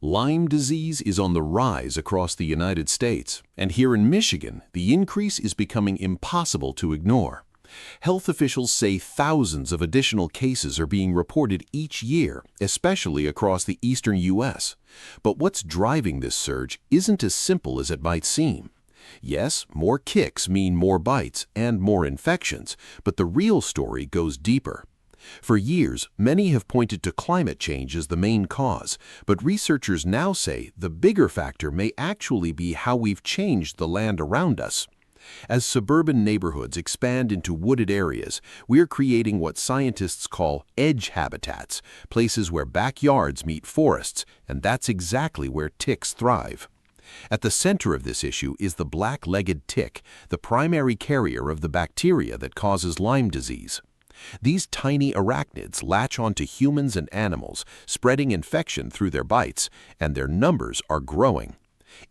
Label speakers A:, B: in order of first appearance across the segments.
A: Lyme disease is on the rise across the United States, and here in Michigan, the increase is becoming impossible to ignore. Health officials say thousands of additional cases are being reported each year, especially across the eastern U.S. But what's driving this surge isn't as simple as it might seem. Yes, more kicks mean more bites and more infections, but the real story goes deeper. For years, many have pointed to climate change as the main cause, but researchers now say the bigger factor may actually be how we've changed the land around us. As suburban neighborhoods expand into wooded areas, we're creating what scientists call edge habitats, places where backyards meet forests, and that's exactly where ticks thrive. At the center of this issue is the black-legged tick, the primary carrier of the bacteria that causes Lyme disease. These tiny arachnids latch onto humans and animals, spreading infection through their bites, and their numbers are growing.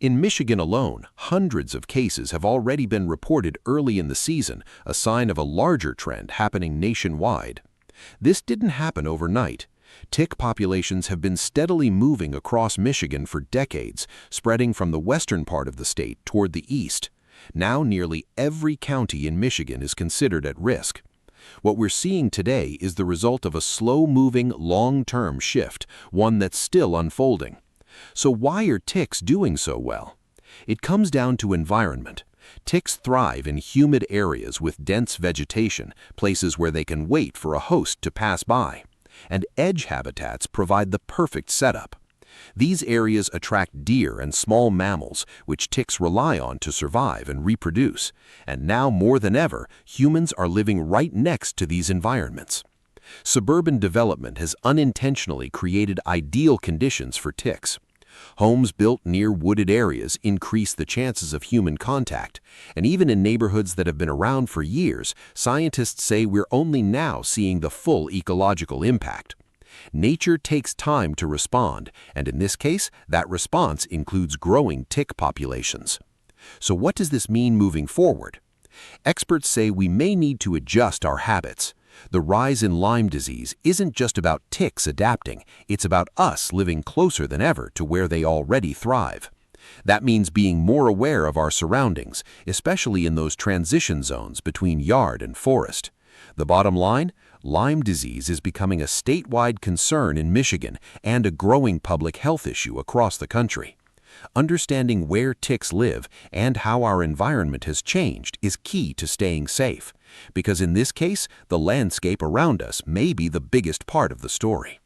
A: In Michigan alone, hundreds of cases have already been reported early in the season, a sign of a larger trend happening nationwide. This didn't happen overnight. Tick populations have been steadily moving across Michigan for decades, spreading from the western part of the state toward the east. Now nearly every county in Michigan is considered at risk. What we're seeing today is the result of a slow-moving, long-term shift, one that's still unfolding. So why are ticks doing so well? It comes down to environment. Ticks thrive in humid areas with dense vegetation, places where they can wait for a host to pass by. And edge habitats provide the perfect setup. These areas attract deer and small mammals, which ticks rely on to survive and reproduce. And now more than ever, humans are living right next to these environments. Suburban development has unintentionally created ideal conditions for ticks. Homes built near wooded areas increase the chances of human contact, and even in neighborhoods that have been around for years, scientists say we're only now seeing the full ecological impact. Nature takes time to respond, and in this case, that response includes growing tick populations. So what does this mean moving forward? Experts say we may need to adjust our habits. The rise in Lyme disease isn't just about ticks adapting, it's about us living closer than ever to where they already thrive. That means being more aware of our surroundings, especially in those transition zones between yard and forest. The bottom line? Lyme disease is becoming a statewide concern in Michigan and a growing public health issue across the country. Understanding where ticks live and how our environment has changed is key to staying safe, because in this case, the landscape around us may be the biggest part of the story.